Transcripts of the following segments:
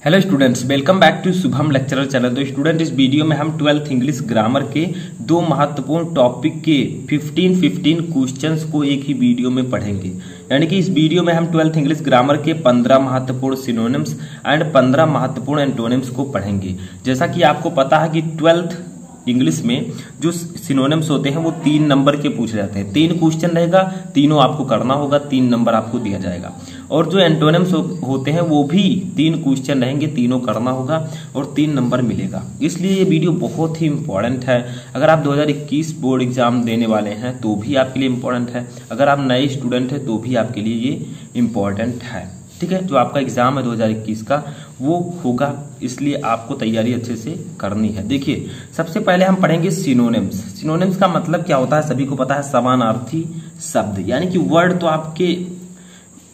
Hello students, welcome back to Shubham lecturer channel. तो student, इस वीडियो में हम 12th इंग्लिश ग्रामर के दो महत्वपूर्ण टॉपिक के 15 क्वेश्चंस को एक ही वीडियो में पढ़ेंगे। यानी कि इस वीडियो में हम 12th इंग्लिश ग्रामर के 15 महत्वपूर्ण सिनोनिम्स एंड 15 महत्वपूर्ण एंटोनिम्स को पढ़ेंगे। जैसा कि आपको पता है कि 12th इंग्लिश में जो सिनोनिम्स होते हैं वो 3 नंबर के पूछे जाते हैं। 3 क्वेश्चन रहेगा, तीनों आपको करना होगा, 3 नंबर आपको दिया जाएगा। और जो एंटोनिम्स होते हैं वो भी 3 क्वेश्चन रहेंगे, तीनों करना होगा और 3 नंबर मिलेगा। इसलिए ये वीडियो बहुत ही इंपॉर्टेंट है। अगर आप 2021 बोर्ड एग्जाम देने वाले हैं तो भी आपके लिए इंपॉर्टेंट है, अगर आप नए स्टूडेंट हैं तो भी आपके लिए ये इंपॉर्टेंट है। ठीक है, जो आपका एग्जाम है 2021 का वो होगा, इसलिए आपको तैयारी अच्छे से करनी है। देखिए, सबसे पहले हम पढ़ेंगे सिनोनिम्स। सिनोनिम्स का मतलब क्या होता है, सभी को पता है, समानार्थी शब्द। यानी कि वर्ड तो आपके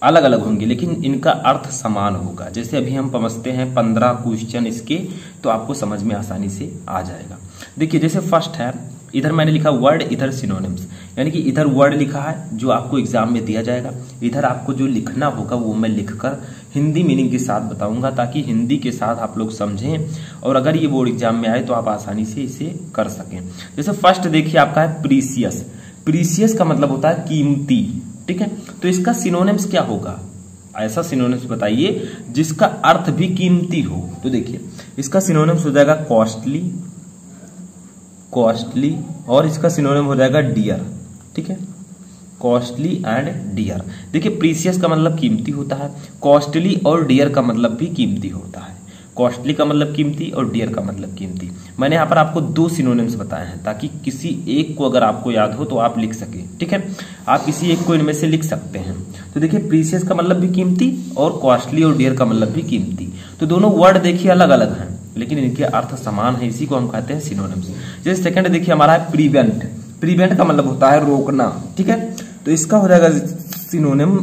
अलग अलग होंगे लेकिन इनका अर्थ समान होगा। जैसे अभी हम समझते हैं 15 क्वेश्चन इसके, तो आपको समझ में आसानी से आ जाएगा। देखिए, जैसे फर्स्ट है, इधर मैंने लिखा वर्ड, इधर सिनोनिम्स। यानी कि इधर वर्ड लिखा है जो आपको एग्जाम में दिया जाएगा, इधर आपको जो लिखना होगा वो मैं लिखकर हिंदी मीनिंग के साथ बताऊंगा, ताकि हिंदी के साथ आप लोग समझें और अगर ये बोर्ड एग्जाम में आए तो आप आसानी से इसे कर सकें। जैसे फर्स्ट देखिए आपका है प्रीसियस। प्रीसियस का मतलब होता है कीमती। ठीक है, तो इसका सिनोनिम्स क्या होगा, ऐसा सिनोनिम्स बताइए जिसका अर्थ भी कीमती हो। तो देखिए, इसका सिनोनिम्स हो जाएगा कॉस्टली, कॉस्टली, और इसका सिनोनिम हो जाएगा डियर। ठीक है, कॉस्टली एंड डियर। देखिए, प्रीसियस का मतलब कीमती होता है, कॉस्टली और डियर का मतलब भी कीमती होता है। कॉस्टली का मतलब कीमती और डियर का मतलब कीमती। मैंने यहाँ पर आपको 2 सिनोनिम्स बताए हैं ताकि किसी एक को अगर आपको याद हो तो आप लिख सके। ठीक है, आप किसी एक को इनमें से लिख सकते हैं। तो देखिए, प्रीसियस का मतलब भी कीमती और कॉस्टली और डियर का मतलब भी कीमती। तो दोनों वर्ड देखिए अलग अलग हैं लेकिन इनके अर्थ समान है, इसी को हम कहते हैं सिनोनिम्स। जैसे सेकंड देखिए हमारा है प्रिवेंट। प्रिवेंट का मतलब होता है रोकना। ठीक है, तो इसका हो जाएगा सिनोनिम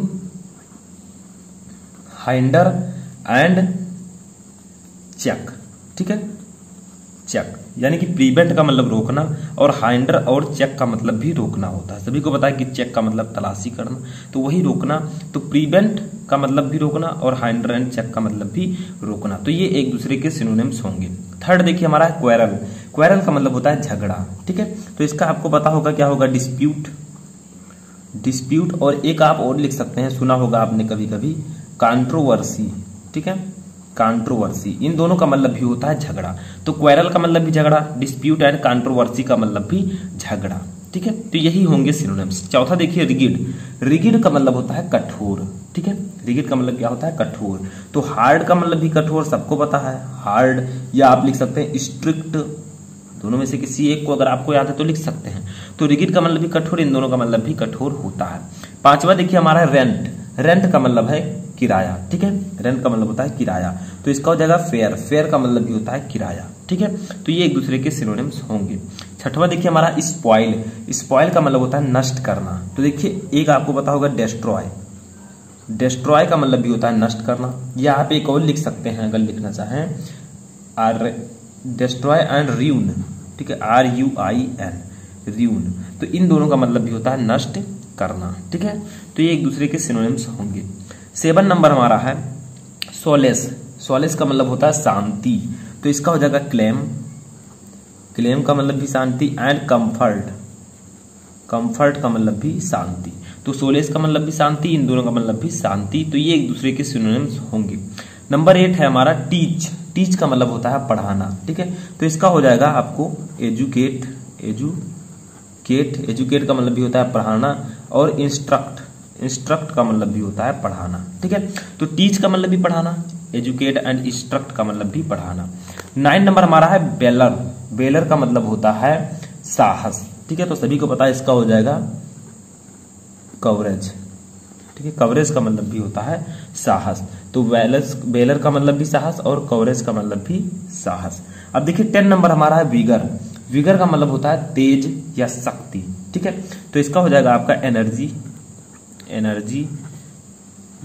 हाइंडर एंड चेक। ठीक है, चेक, यानी कि प्रिवेंट का मतलब रोकना और हाइंडर और चेक का मतलब भी रोकना होता है। सभी को पता है कि चेक का मतलब तलाशी करना, तो वही रोकना। तो प्रिवेंट का मतलब भी रोकना और हाइंडर एंड चेक का मतलब भी रोकना। तो ये एक दूसरे के सिनोनिम्स होंगे। थर्ड देखिए हमारा है क्वेरल। क्वेरल का मतलब होता है झगड़ा। ठीक है, तो इसका आपको पता होगा क्या होगा, डिस्प्यूट। डिस्प्यूट, और एक आप और लिख सकते हैं, सुना होगा आपने कभी कभी, कंट्रोवर्सी। ठीक है, कंट्रोवर्सी। इन दोनों का मतलब भी होता है झगड़ा। तो क्वेरल का मतलब भी झगड़ा, डिस्प्यूट एंड कंट्रोवर्सी का मतलब भी झगड़ा। ठीक है, तो यही होंगे सिनोनिम्स। चौथा देखिए रिगिड। रिगिड का मतलब होता है कठोर। ठीक है, रिगिड का मतलब क्या होता है, कठोर। तो हार्ड का मतलब भी कठोर, सबको पता है, हार्ड, या आप लिख सकते हैं स्ट्रिक्ट। दोनों में से किसी एक को अगर आपको याद है तो लिख सकते हैं। तो रिगिड का मतलब भी कठोर, इन दोनों का मतलब भी कठोर होता है। पांचवा देखिए हमारा रेंट। रेंट का मतलब है किराया। ठीक है, रेंट का मतलब होता है किराया, तो इसका हो जाएगा फेयर। फेयर का मतलब भी होता है किराया। ठीक है, तो ये एक दूसरे के सिनोनिम्स होंगे। छठवां देखिए हमारा स्पॉइल। स्पॉइल का मतलब होता है नष्ट करना। तो देखिए, एक आपको पता होगा डिस्ट्रॉय। डिस्ट्रॉय का मतलब भी होता है नष्ट करना, या आप एक और लिख सकते हैं अगर लिखना चाहें, डिस्ट्रॉय एंड र्यून। ठीक है, RUIN, र्यून। तो इन दोनों का मतलब भी होता है नष्ट करना। ठीक है, तो ये एक दूसरे के सिनोनिम्स होंगे। 7 नंबर हमारा है सोलेस। सोलेस का मतलब होता है शांति। तो इसका हो जाएगा क्लेम। क्लेम का मतलब भी शांति एंड कंफर्ट। कंफर्ट का मतलब भी शांति। तो सोलेस का मतलब भी शांति, इन दोनों का मतलब भी शांति। तो ये एक दूसरे के सिनोनिम्स होंगे। नंबर 8 है हमारा टीच। टीच का मतलब होता है पढ़ाना। ठीक है, तो इसका हो जाएगा आपको एजुकेट। एजुकेट का मतलब भी होता है पढ़ाना, और इंस्ट्रक्ट। इंस्ट्रक्ट का मतलब भी होता है पढ़ाना। ठीक है, तो टीच का मतलब भी पढ़ाना, एजुकेट एंड इंस्ट्रक्ट का मतलब भी पढ़ाना। 9 नंबर हमारा है बेलर। बेलर का मतलब होता है साहस। ठीक है, तो सभी को पता है, इसका हो जाएगा कवरेज। ठीक है, कवरेज का मतलब भी होता है साहस। तो बेलर का मतलब भी साहस और कवरेज का मतलब भी साहस। अब देखिए 10 नंबर हमारा है विगर। विगर का मतलब होता है तेज या शक्ति। ठीक है, तो इसका हो जाएगा आपका एनर्जी। एनर्जी,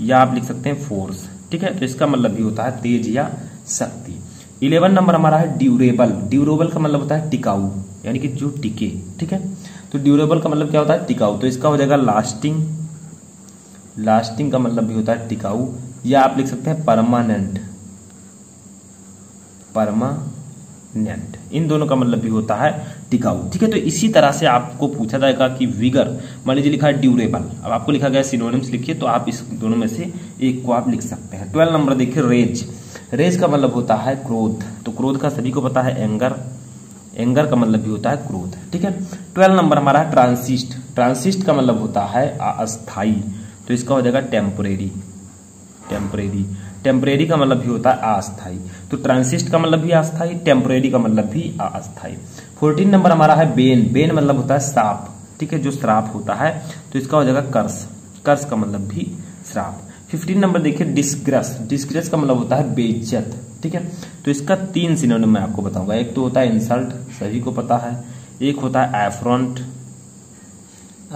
या आप लिख सकते हैं फोर्स। ठीक है, तो इसका मतलब भी होता है तेज या शक्ति। 11 नंबर हमारा है ड्यूरेबल। ड्यूरेबल का मतलब होता है टिकाऊ, यानी कि जो टिके। ठीक है, तो ड्यूरेबल का मतलब क्या होता है, टिकाऊ। तो इसका हो जाएगा लास्टिंग। लास्टिंग का मतलब भी होता है टिकाऊ, या आप लिख सकते हैं परमानेंट। परमानेंट, इन दोनों का मतलब भी होता है टिकाऊ। ठीक है, तो इसी तरह से आपको पूछा जाएगा कि विगर, मान लीजिए लिखा है ड्यूरेबल, अब आपको लिखा गया सिनोनिम्स लिखिए, तो आप इस दोनों में से एक को आप लिख सकते हैं। 12 नंबर देखिए रेज, रेज का मतलब होता है क्रोध, तो क्रोध का सभी को पता है एंगर, एंगर का मतलब भी होता है क्रोध। ठीक है, 12 नंबर हमारा है ट्रांसिस्ट, ट्रांसिस्ट का मतलब होता है अस्थाई, तो इसका हो जाएगा टेम्परेरी, टेम्परेरी, टेम्परेरी का मतलब भी होता है अस्थाई, तो ट्रांसिस्ट का मतलब भी अस्थाई, टेम्परेरी का मतलब भी अस्थाई। 14 नंबर हमारा है बेन, बेन मतलब होता है श्राप, ठीक है, जो श्राप होता है, तो इसका हो जाएगा कर्स, कर्स का मतलब भी श्राप। 15 नंबर देखिए डिस्ग्रेस, डिस्ग्रेस का मतलब होता है बेइज्जत। ठीक है, तो इसका 3 सिनोनिम मैं आपको बताऊंगा, एक तो होता है इंसल्ट, सभी को पता है, एक होता है एफ्रॉन्ट,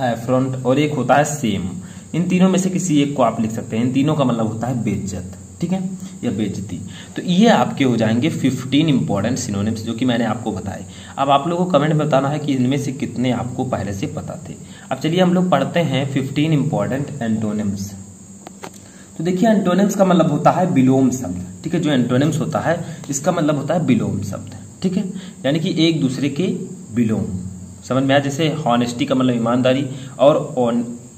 एफ्रॉन्ट, और एक होता है सेम। इन तीनों में से किसी एक को आप लिख सकते हैं, इन तीनों का मतलब होता है बेइज्जत, ठीक है, या बेइज्जती। तो ये आपके हो जाएंगे 15 इंपॉर्टेंट सिनोनिम्स जो कि मैंने आपको बताए। अब आप लोगों को कमेंट में बताना है कि इनमें से कितने आपको पहले से पता थे। अब चलिए हम लोग पढ़ते हैं 15 इंपॉर्टेंट एंटोनिम्स। तो देखिए एंटोनिम्स का मतलब होता है विलोम शब्द, ठीक है, जो एंटोनिम्स होता है इसका मतलब होता है विलोम शब्द, ठीक है, यानी कि एक दूसरे के विलोम, समझ में आया। जैसे हॉनेस्टी का मतलब ईमानदारी,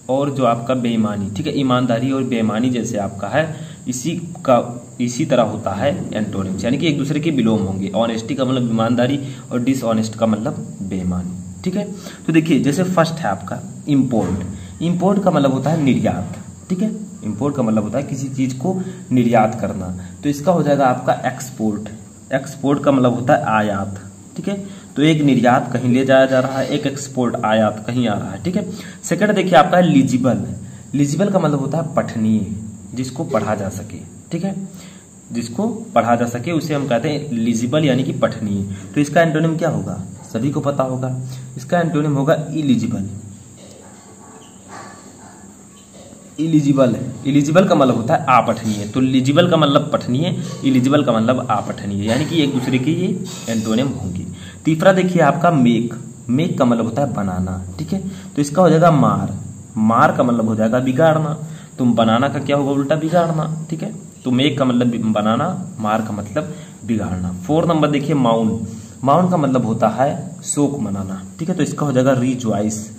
और जो आपका बेईमानी, ठीक है, ईमानदारी और बेईमानी जैसे आपका है, इसी तरह होता है एंटोनिम्स, यानी कि एक दूसरे के विलोम होंगे। ऑनेस्टी का मतलब ईमानदारी और डिसऑनेस्ट का मतलब बेईमानी, ठीक है। तो देखिए जैसे फर्स्ट है आपका इम्पोर्ट, इम्पोर्ट का मतलब होता है निर्यात, ठीक है, इम्पोर्ट का मतलब होता है किसी चीज को निर्यात करना, तो इसका हो जाएगा आपका एक्सपोर्ट, एक्सपोर्ट का मतलब होता है आयात, ठीक है, तो एक निर्यात कहीं ले जाया जा रहा है, एक एक्सपोर्ट आयात कहीं आ रहा है, ठीक है। सेकंड देखिए आपका है लीजिबल, लीजिबल का मतलब होता है पठनीय, जिसको पढ़ा जा सके, ठीक है, जिसको पढ़ा जा सके उसे हम कहते हैं लीजिबल यानी कि पठनीय। तो इसका एंटोनिम क्या होगा, सभी को पता होगा, इसका एंटोनिम होगा इलिजिबल, इलिजिबल, इलिजिबल का मतलब होता है अपठनीय, तो लीजिबल का मतलब पठनीय, इलिजिबल का मतलब अपठनीय, यानी कि एक दूसरे के ये एंटोनिम होंगे। तीसरा देखिए आपका मेक, मेक का मतलब होता है बनाना, ठीक है, तो इसका हो जाएगा मार, मार का मतलब हो जाएगा बिगाड़ना, तुम बनाना का क्या होगा उल्टा बिगाड़ना, ठीक है, तो मेक का मतलब बनाना, मार का मतलब बिगाड़ना। 4 नंबर देखिए माउन, माउन का मतलब होता है शोक मनाना, ठीक है, तो इसका हो जाएगा रिजॉइस,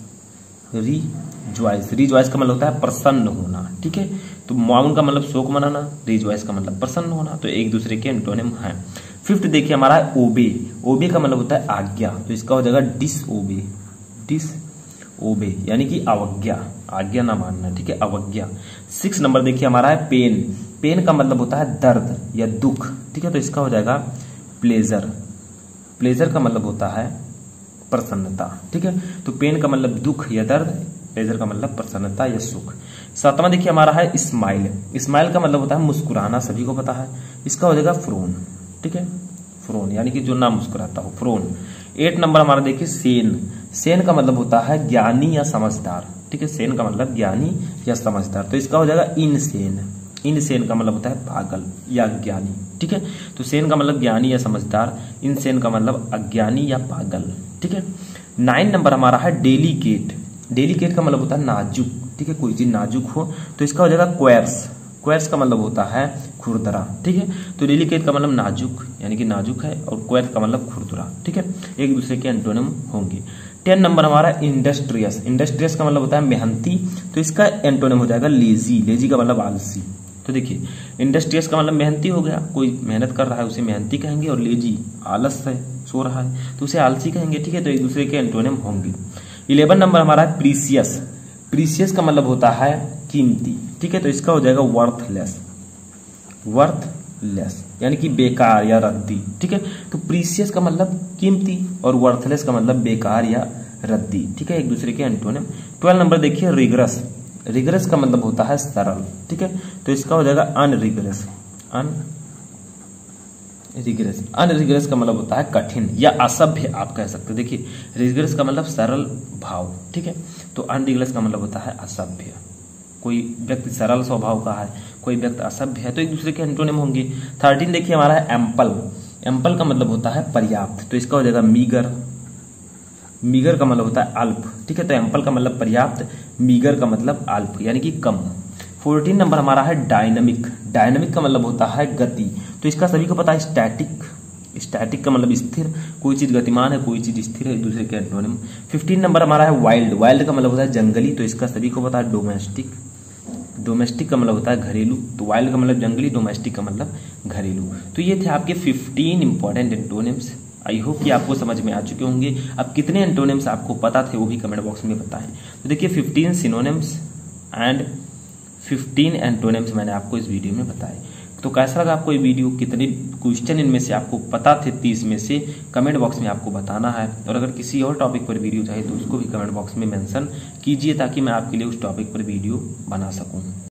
रिजॉइस, रिजॉइस का मतलब होता है प्रसन्न होना, ठीक है, तो माउन का मतलब शोक मनाना, रिजॉइस का मतलब प्रसन्न होना, तो एक दूसरे के एंटोनिम हैं। 5th देखिए हमारा है ओबे, ओबे का मतलब होता है आज्ञा, तो इसका हो जाएगा डिसओबे, डिसओबे यानी कि अवज्ञा, आज्ञा ना मानना, ठीक है, अवज्ञा। 6 नंबर देखिए हमारा है पेन, पेन का मतलब होता है दर्द या दुख, ठीक है, तो इसका हो जाएगा प्लेजर, प्लेजर का मतलब होता है प्रसन्नता, ठीक है, तो पेन का मतलब दुख या दर्द, प्लेजर का मतलब प्रसन्नता या सुख। 7वां देखिए हमारा है स्माइल, स्माइल का मतलब होता है मुस्कुराना, सभी को पता है, इसका हो जाएगा फ्रोन, ठीक है, फ्रोन यानी कि जो ना मुस्कुराता हो, फ्रोन। 8 नंबर हमारा देखिए सेन, सेन का मतलब होता है ज्ञानी या समझदार, ठीक है, सेन का मतलब ज्ञानी या समझदार, तो इसका हो जाएगा इनसेन, इनसेन का मतलब होता है पागल या अज्ञानी, ठीक है, तो सेन का मतलब ज्ञानी या समझदार, इनसेन का मतलब अज्ञानी या पागल, ठीक है। 9 नंबर हमारा है डेलिकेट, डेलिकेट का मतलब होता है नाजुक, ठीक है, कोई चीज नाजुक हो, तो इसका हो जाएगा क्वेर्स, क्वेर्स का मतलब होता है खुरदरा, ठीक है, तो डेलिकेट का मतलब नाजुक यानी कि नाजुक है, और क्वेर्स का मतलब खुरदरा, ठीक है, एक दूसरे के एंटोनिम होंगे। 10 नंबर हमारा इंडस्ट्रियस, इंडस्ट्रियस का मतलब होता है मेहनती, तो इसका एंटोनिम हो जाएगा लेजी, लेजी का मतलब आलसी, तो देखिए इंडस्ट्रियस का मतलब मेहनती हो गया, कोई मेहनत कर रहा है उसे मेहनती कहेंगे, और लेजी आलस है, सो रहा है तो उसे आलसी कहेंगे, ठीक है, तो एक दूसरे के एंटोनिम होंगे। 11 नंबर हमारा है प्रीसियस, प्रीसियस का मतलब होता है कीमती, ठीक है, तो इसका हो जाएगा वर्थलेस, वर्थलेस यानी कि बेकार या रद्दी, ठीक है, तो प्रीसियस का मतलब कीमती और वर्थलेस का मतलब बेकार या रद्दी, ठीक है, एक दूसरे के एंटोनिम। 12 नंबर देखिए रिगरस, रिगरस का मतलब होता है सरल, ठीक है, तो इसका हो जाएगा अनरिगरस, अनरिगरस, अनरिगरस का मतलब होता है कठिन या असभ्य आप कह सकते हो। देखिए रिगरस का मतलब सरल भाव, ठीक है, तो अनरिगरस का मतलब होता है असभ्य, कोई व्यक्ति सरल स्वभाव का है, कोई व्यक्ति असभ्य है, तो एक दूसरे के एंटोनिम होंगे। 13 देखिए हमारा है एम्पल, एम्पल का मतलब होता है पर्याप्त, तो इसका हो जाएगा मीगर, मीगर का मतलब होता है अल्प, ठीक है, तो एम्पल का मतलब पर्याप्त, मीगर का मतलब अल्प यानी कि कम। 14 नंबर हमारा है डायनामिक, डायनामिक का मतलब होता है गति, तो इसका सभी को पता है स्टैटिक, स्टैटिक का मतलब स्थिर, कोई चीज गतिमान है, कोई चीज स्थिर है, एक दूसरे के एंटोनिम। 15 नंबर हमारा है वाइल्ड। वाइल्ड का मतलब होता है जंगली, तो इसका सभी को पता है डोमेस्टिक। डोमेस्टिक का मतलब होता है घरेलू, तो वाइल्ड का मतलब जंगली, डोमेस्टिक का मतलब घरेलू। तो ये थे आपके 15 इंपॉर्टेंट एंटोनिम्स। आई होप कि आपको समझ में आ चुके होंगे। अब कितने एंटोनिम्स आपको पता थे वो भी कमेंट बॉक्स में बताएं। तो देखिए 15 सिनोनिम्स एंड 15 एंटोनिम्स मैंने आपको इस वीडियो में बताए। तो कैसा लगा आपको ये वीडियो, कितने क्वेश्चन इनमें से आपको पता थे 30 में से, कमेंट बॉक्स में आपको बताना है। और अगर किसी और टॉपिक पर वीडियो चाहिए तो उसको भी कमेंट बॉक्स में मेंशन कीजिए ताकि मैं आपके लिए उस टॉपिक पर वीडियो बना सकूं।